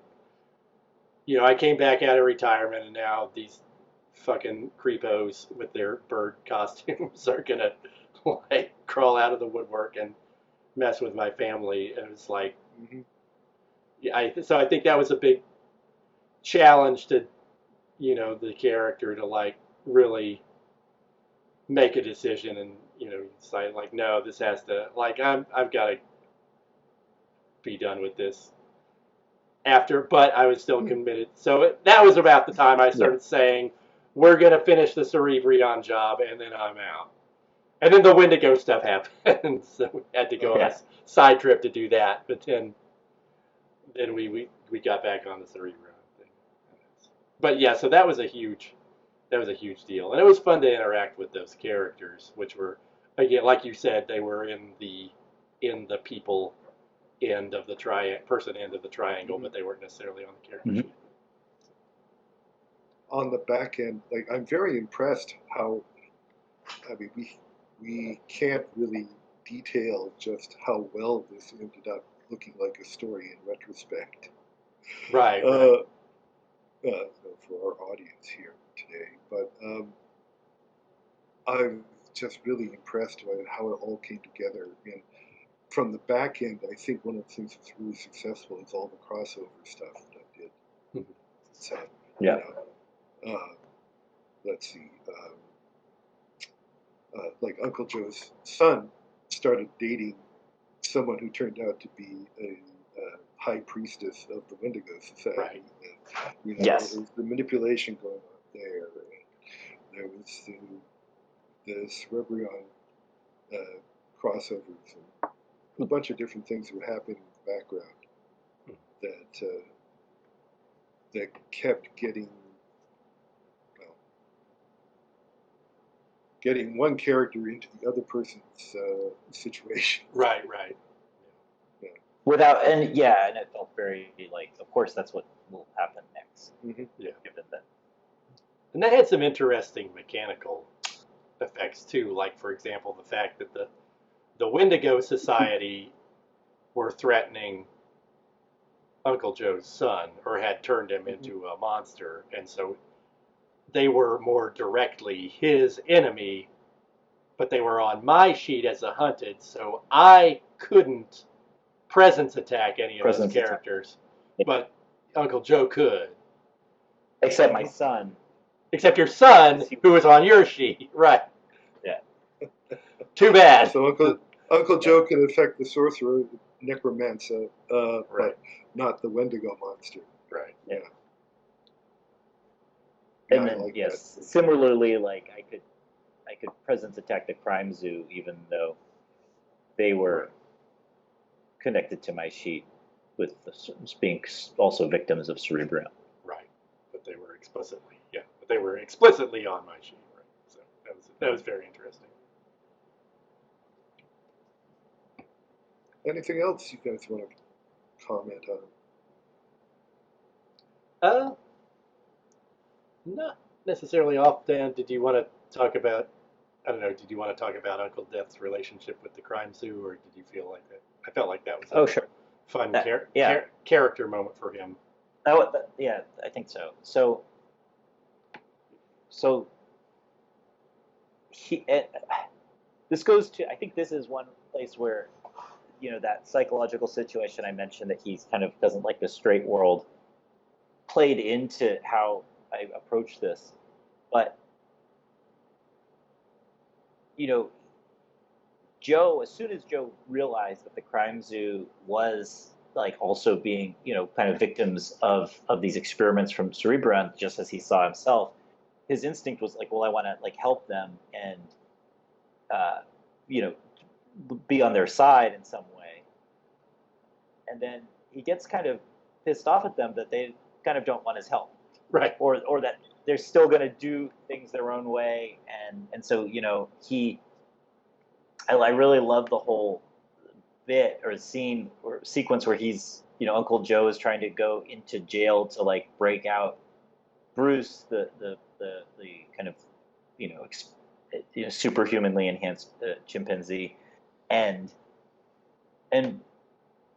I came back out of retirement, and now these fucking creepos with their bird costumes are gonna, like, crawl out of the woodwork and mess with my family. And it's like, so I think that was a big challenge to, the character to, like, really make a decision and, decide, like, no, this has to, like, I've got to be done with this after, but I was still committed. So that was about the time I started saying, we're going to finish the Cerebrion job, and then I'm out. And then the Wendigo stuff happened, so we had to go on a side trip to do that. But then we got back on the Cerebrion thing. But yeah, so that was a huge deal, and it was fun to interact with those characters, which were, again, like you said, they were in the people end of the person end of the triangle, but they weren't necessarily on the character sheet. On the back end, like, I'm very impressed how, I mean, we can't really detail just how well this ended up looking like a story in retrospect. Right. For our audience here today, but I'm just really impressed by how it all came together. And from the back end, I think one of the things that's really successful is all the crossover stuff that I did. So, let's see, like Uncle Joe's son started dating someone who turned out to be a high priestess of the Wendigo Society. And, there was the manipulation going on there. And there was the Cerebrion crossovers and a bunch of different things were happening in the background that kept getting one character into the other person's situation. Right. Yeah. And it felt very like, of course, that's what will happen next. Yeah. Given that. And that had some interesting mechanical effects too. Like, for example, the fact that the Wendigo Society were threatening Uncle Joe's son, or had turned him into a monster, and so they were more directly his enemy, but they were on my sheet as a hunted, so I couldn't presence attack any of those characters, but Uncle Joe could. Except my son. Except your son, who was on your sheet, right? Yeah. Too bad. So Uncle Joe can affect the sorcerer, necromancer, but not the Wendigo monster. Right. Yeah. And then, similarly, like, I could presence attack the crime zoo, even though they were connected to my sheet with being also victims of Cerebrion. Right. But they were explicitly on my sheet, right? So that was it. That was very interesting. Anything else you guys want to comment on? Uh, Not necessarily offhand. Did you want to talk about? I don't know. Did you want to talk about Uncle Death's relationship with the crime zoo, or did you feel like that? I felt like that was a Oh, sure. fun Yeah. character moment for him. Yeah, I think so. So he. This goes to. I think this is one place where, that psychological situation I mentioned that he's kind of doesn't like the straight world played into how I approach this. But Joe, as soon as Joe realized that the crime zoo was like also being, kind of victims of these experiments from Cerebron, just as he saw himself, his instinct was like, well, I want to like help them and, uh, you know, be on their side in some way. And then he gets kind of pissed off at them that they kind of don't want his help, Right. or that they're still going to do things their own way, and so I really love the whole bit or scene or sequence where he's Uncle Joe is trying to go into jail to like break out Bruce, the kind of superhumanly enhanced chimpanzee, and and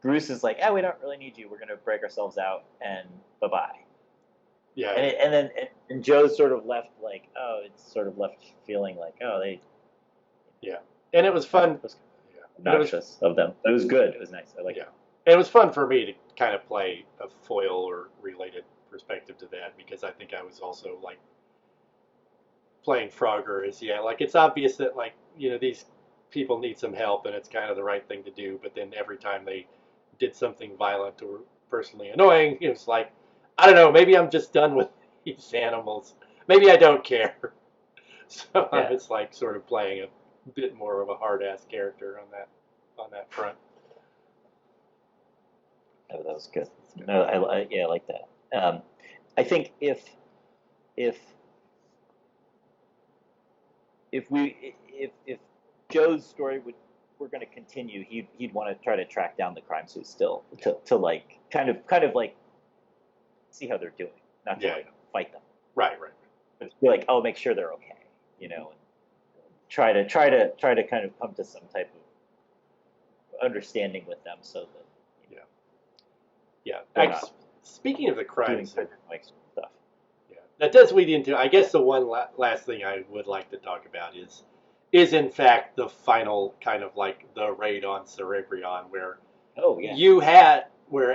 Bruce is like, "Oh, we don't really need you. We're gonna break ourselves out, and bye bye." Yeah. And then Joe's sort of left like, oh, it's sort of left feeling like, oh, they. Yeah, and it was fun. It was obnoxious of them. It was good. It was nice. I like it. And it was fun for me to kind of play a foil or related perspective to that because I think I was also like playing Frogger is like it's obvious that like these people need some help and it's kind of the right thing to do, but then every time they did something violent or personally annoying, it's like I don't know, maybe I'm just done with these animals. Maybe I don't care. So Yeah. it's like sort of playing a bit more of a hard ass character on that front. Oh, that was good. No, I like that. I think if if Joe's story were going to continue, he'd want to try to track down the crime suit still to like kind of like see how they're doing, not to fight them. Right. But be like, oh, make sure they're okay, and try to kind of come to some type of understanding with them so that speaking of the crime suit stuff. Yeah, that does lead into, I guess, the one last thing I would like to talk about is in fact the final kind of like the raid on Cerebrion where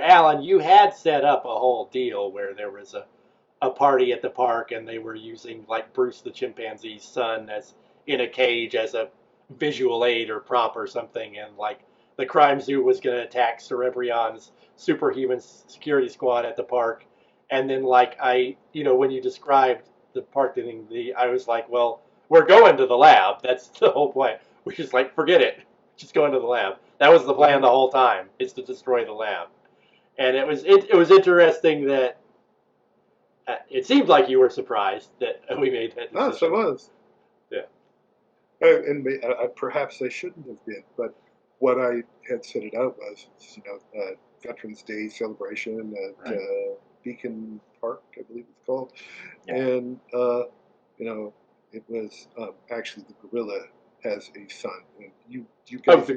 Alan, you had set up a whole deal where there was a party at the park and they were using like Bruce the chimpanzee's son as in a cage as a visual aid or prop or something, and like the crime zoo was going to attack Cerebrion's superhuman security squad at the park. And then like when you described the park thing, I was like, well, we're going to the lab. That's the whole point. We just like forget it. Just going to the lab. That was the plan the whole time. Is to destroy the lab. And it was interesting that it seemed like you were surprised that we made that decision. Yes, I was. Yeah. And perhaps I shouldn't have been, but what I had set it out was, Veterans Day celebration at Beacon Park, I believe it's called, and it was actually the gorilla has a son. And you guys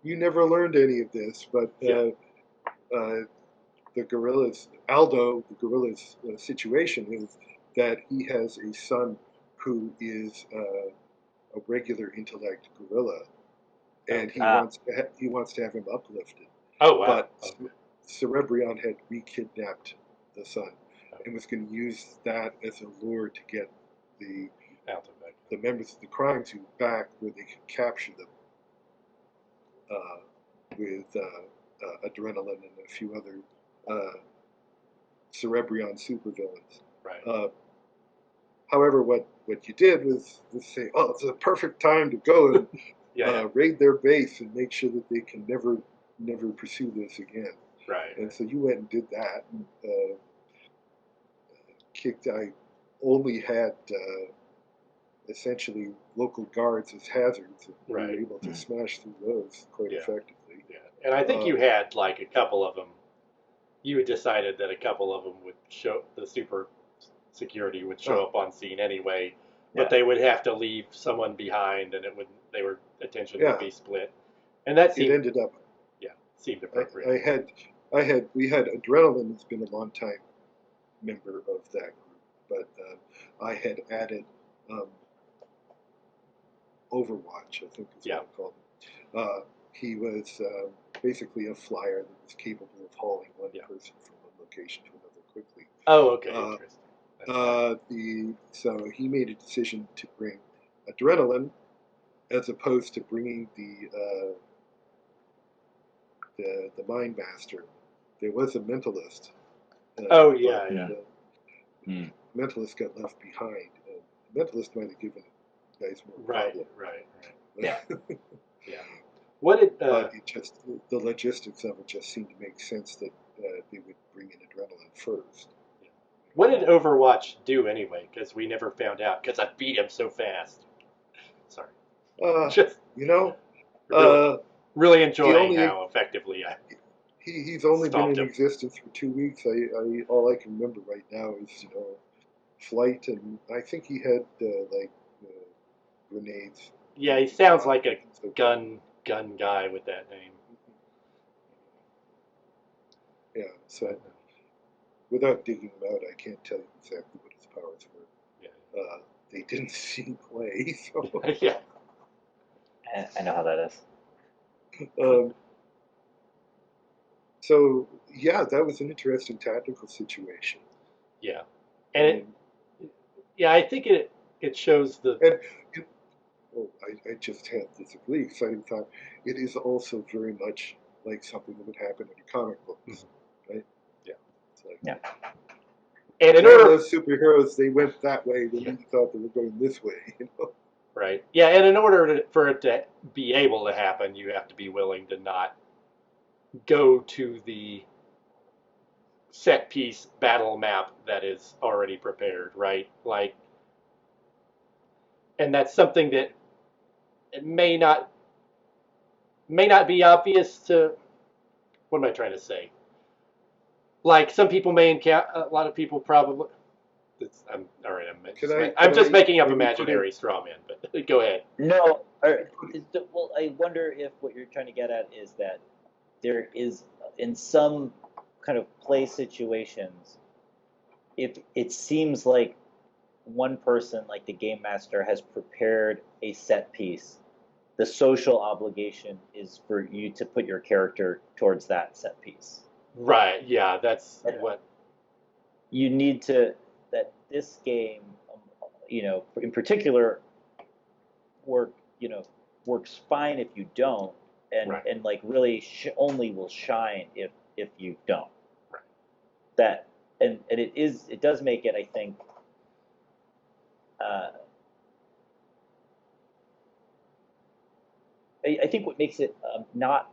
you never learned any of this, but the gorilla's situation is that he has a son who is a regular intellect gorilla, and he wants to have him uplifted. Oh wow! But Cerebrion had re-kidnapped the son and was going to use that as a lure to get the members of the crime team back where they could capture them with adrenaline and a few other Cerebrion supervillains. Right. However, what you did was say, oh, it's a perfect time to go and raid their base and make sure that they can never pursue this again. Right. And so you went and did that. And I only had essentially local guards as hazards, and we were Right. able to smash through those quite Yeah. effectively. Yeah. And I think you Um, had like a couple of them. You had decided that a couple of them would show the super security would show oh, up on scene anyway, but Yeah. they would have to leave someone behind, and their attention would yeah, be split, and that it seemed ended up. seemed I, appropriate. we had Adrenaline has been a long time member of that group, but I had added um, Overwatch, I think is Yeah. what I called him. He was basically a flyer that was capable of hauling one Yeah. person from one location to another quickly. Oh, okay, Uh, interesting. That's so he made a decision to bring Adrenaline as opposed to bringing the Mind Master. There was a Mentalist. Oh, yeah, but yeah. Hmm. Mentalist got left behind. The Mentalist might have given guys more Right, problem. right. Yeah. Yeah. What did But it just the logistics of it just seemed to make sense that they would bring in Adrenaline first. what did Overwatch do anyway? Because we never found out. Because I beat him so fast. Sorry. Uh, Just you know, really, uh, really he enjoying only how effectively I he's only been stomped in him. existence for 2 weeks. All I can remember right now is flight, and I think he had grenades. Yeah, he sounds like a So, gun guy with that name. yeah. So without digging him out, I can't tell you exactly what his powers were. Yeah. They didn't seem play. So, Yeah. I know how that is. um, so yeah, that was an interesting tactical situation. Yeah. And yeah, I think it shows the And oh, I just had this really exciting thought. It is also very much like something that would happen in a comic book, right? Yeah. It's like, Yeah. and in man, order those superheroes, they went that way when yeah, we thought they were going this way. right. Yeah, and in order for it to be able to happen, you have to be willing to not go to the set piece battle map that is already prepared, right? Like, and that's something that it may not be obvious to. What am I trying to say? Like some people may encounter, a lot of people probably. I'm all right. I'm just making up maybe put in, imaginary straw man, but go ahead. No, put well, I wonder if what you're trying to get at is that there is, in some kind of play situations, if it seems like one person, like the game master, has prepared a set piece, the social obligation is for you to put your character towards that set piece. Right. Yeah. That's And what. you need to, that this game, in particular, work, works fine if you don't, and Right. like really only will shine if you don't. Right. That and it does make it, I think, uh, I think what makes it not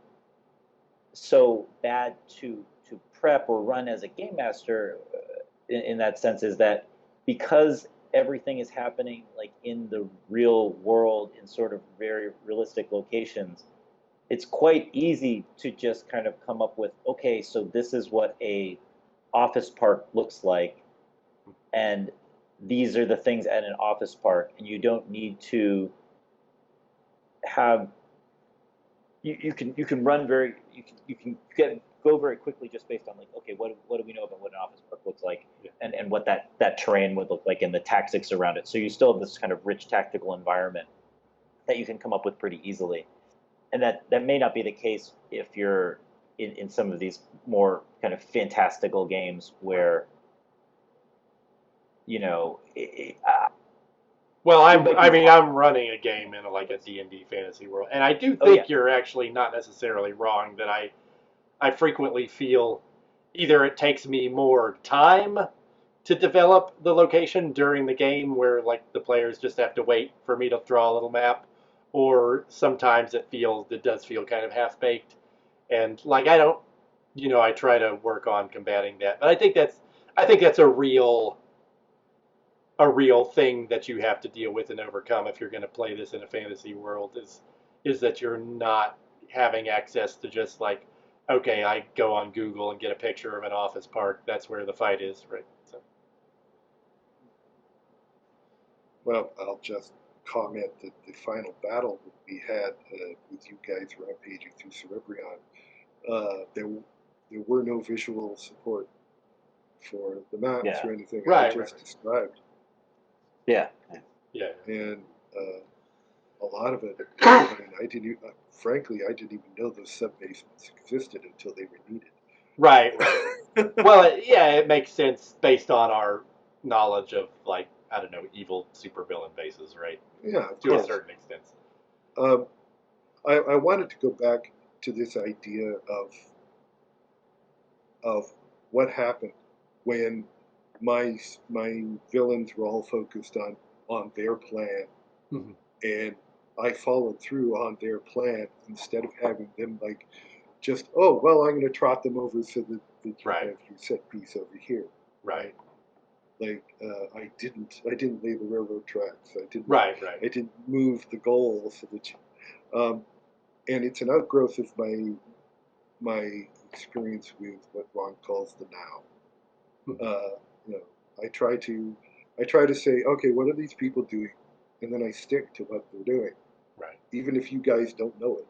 so bad to prep or run as a game master in that sense is that because everything is happening like in the real world in sort of very realistic locations, it's quite easy to just kind of come up with, okay, so this is what a office park looks like, and these are the things at an office park, and you don't need to have you can run very you can go very quickly just based on like, okay, what do we know about what an office park looks like, Yeah. and what that terrain would look like and the tactics around it. So you still have this kind of rich tactical environment that you can come up with pretty easily, and that may not be the case if you're in some of these more kind of fantastical games where Well, it might I be mean, hard. I'm running a game in like a D&D fantasy world, and I do Oh yeah. think you're actually not necessarily wrong that I frequently feel either it takes me more time to develop the location during the game where like the players just have to wait for me to draw a little map, or sometimes it does feel kind of half baked, and like I don't, I try to work on combating that, but I think that's a real a real thing that you have to deal with and overcome if you're going to play this in a fantasy world is that you're not having access to just like, okay, I go on Google and get a picture of an office park. That's where the fight is, right? So. Well, I'll just comment that the final battle that we had with you guys rampaging through Cerebrion, there were no visual support for the maps Yeah. or anything. I Right, just right. described, Yeah. Yeah. and a lot of it. I mean, frankly, I didn't even know those sub-basements existed until they were needed. Right, right. Well, yeah, it makes sense based on our knowledge of like I don't know evil supervillain bases, right? Yeah, of To a course. certain extent. Um, I wanted to go back to this idea of what happened when my villains were all focused on their plan, Mhm. and I followed through on their plan instead of having them like just, oh well, I'm going to trot them over so that you Right. have your set piece over here. Right. Like I didn't lay the railroad tracks. Right. I Right. didn't move the goal so that and it's an outgrowth of my experience with what Ron calls the now. Mhm. You know, I try to say, okay, what are these people doing, and then I stick to what they're doing, Right. even if you guys don't know it.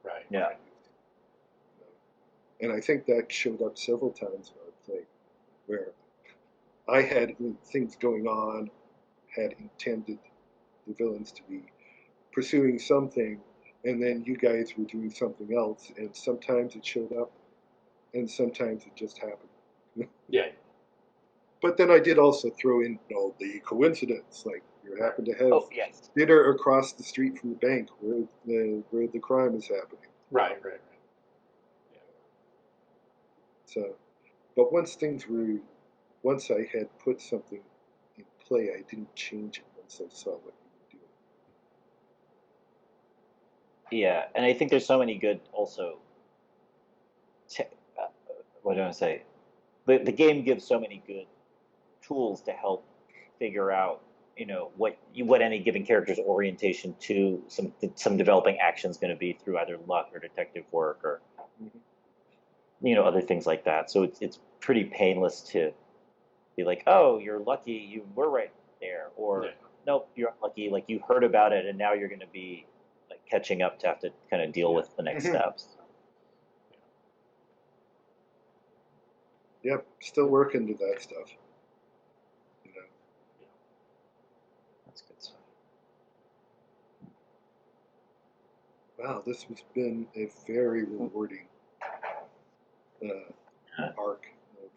Right. Yeah. You know? And I think that showed up several times in our play, where I had things going on, had intended the villains to be pursuing something, and then you guys were doing something else, and sometimes it showed up, and sometimes it just happened. Yeah. But then I did also throw in, the coincidence, like you happen to have Oh yes. dinner across the street from the bank where the crime is happening. Right. Right. Right. Yeah. So, but once I had put something in play, I didn't change it once I saw what you were Yeah, and I think there's so many good also. T- uh, what do I say? The game gives so many good tools to help figure out, what any given character's orientation to some developing action is going to be through either luck or detective work or doing. other things like that. So it's pretty painless to be like, oh, you're lucky, you were right there, or Yeah. nope, you're unlucky, like you heard about it and now you're going to be like catching up to have to kind of deal Yeah. with the next Mhm. steps. Yep, still working to that stuff. You know, That's good stuff. wow, this has been a very rewarding arc of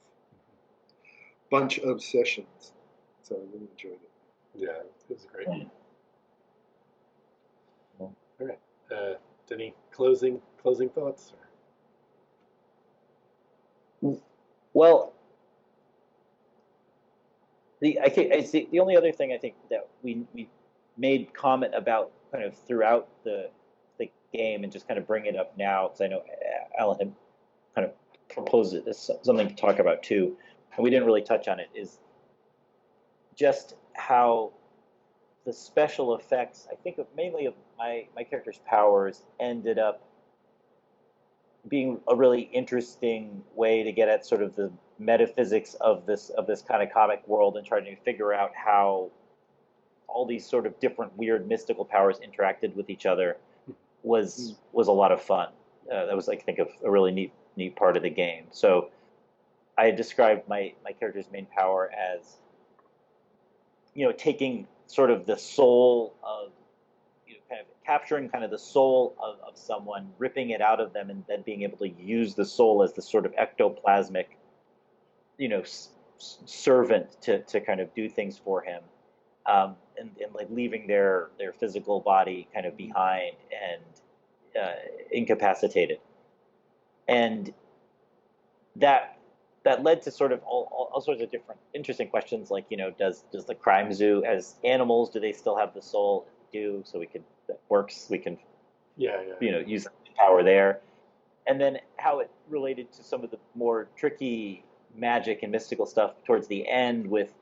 bunch of sessions. So I really enjoyed it. Yeah. It was great. Yeah. All right. Any closing thoughts? Well, I think it's the only other thing I think that we made comment about kind of throughout the game and just kind of bring it up now because I know Alan had kind of proposed it as something to talk about too, and we didn't really touch on it, is just how the special effects, I think mainly of my character's powers, ended up being a really interesting way to get at sort of the metaphysics of this kind of comic world and trying to figure out how all these sort of different weird mystical powers interacted with each other was a lot of fun. That was, I think, a really neat part of the game. So I described my character's main power as taking sort of the soul of kind of capturing kind of the soul of someone, ripping it out of them, and then being able to use the soul as the sort of ectoplasmic, servant to kind of do things for him, and like leaving their physical body kind of behind and incapacitated, and that led to sort of all sorts of different interesting questions, like does the crime zoo, as animals, do they still have the soul? Do so that works, we can Yeah. Yeah. use the power there, and then how it related to some of the more tricky magic and mystical stuff towards the end with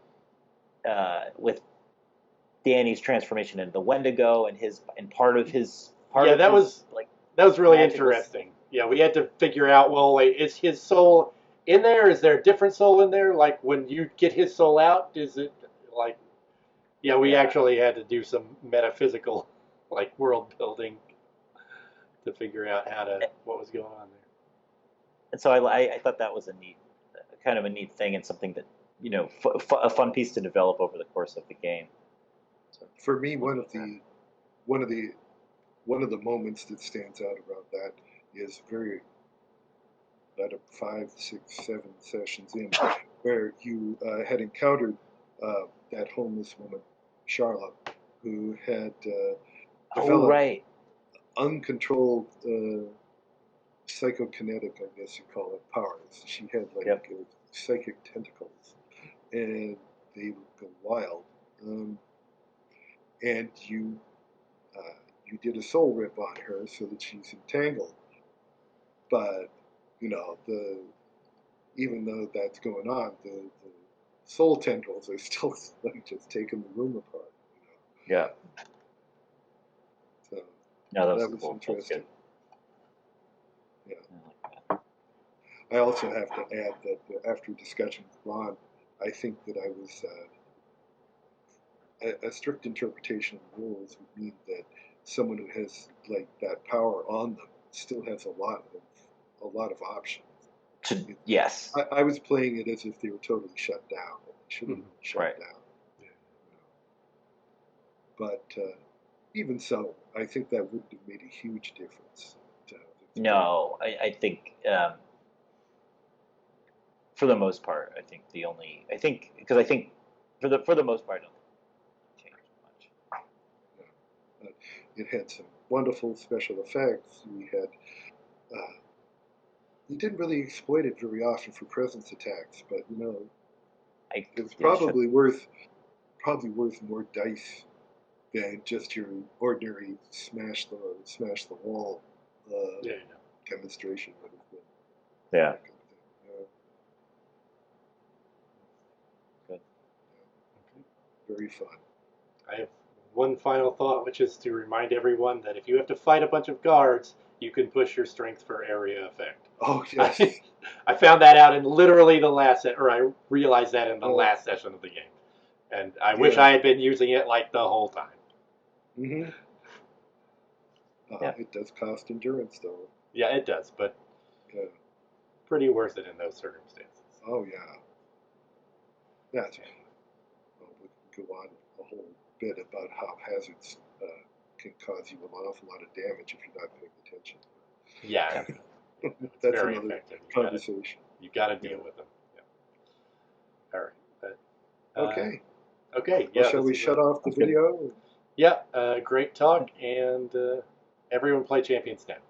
with Danny's transformation into the Wendigo and part of his Yeah, that was like that was really magical interesting. Yeah, we had to figure out, well, wait, is his soul in there? Is there a different soul in there? Like when you get his soul out, is it like? Yeah, we yeah. actually had to do some metaphysical, like world building, to figure out what was going on there. And so I thought that was kind of a neat thing and something that a fun piece to develop over the course of the game. So, For me, one of the moments that stands out about that is about 5, 6, 7 sessions in, where you had encountered that homeless woman, Charlotte, who had developed right. uncontrolled psychokinetic, I guess you call it, powers. She had psychic tentacles, and they would go wild. And you did a soul rip on her so that she's entangled. But even though that's going on, the soul tendrils are still like just taking the room apart. Yeah. So No, that that was was cool. interesting. Yeah. Like I also have to add that after discussion with Ron, I think that I was a strict interpretation of the rules would mean that someone who has like that power on them still has a lot of options. yes. I was playing it as if they were totally shut down. They shouldn't have been shut Right. down. But even so, I think that wouldn't have made a huge difference. No, I think for the most part, I think for the most part, I don't think it changed much. It had some wonderful special effects. You didn't really exploit it very often for presence attacks, but it was probably worth more dice than just your ordinary smash the wall demonstration would have been. Yeah. Good. Very fun. I have one final thought, which is to remind everyone that if you have to fight a bunch of guards, you can push your strength for area effect. Oh yes. I found that out in literally the last or I realized that in the last session of the game, and I wish I had been using it like the whole time. Mm-hmm. It does cost endurance, though. Yeah, it does, but pretty worth it in those circumstances. Oh yeah. That's. Well, we can go on a whole bit about how hazards can cause you an awful lot of damage if you're not paying attention. Yeah. That's very another effective. conversation. You've got to deal with them. Yeah. All right. But, okay. Okay. Well, shall we shut off the video? Good. Yeah. Great talk, and everyone play Champions now.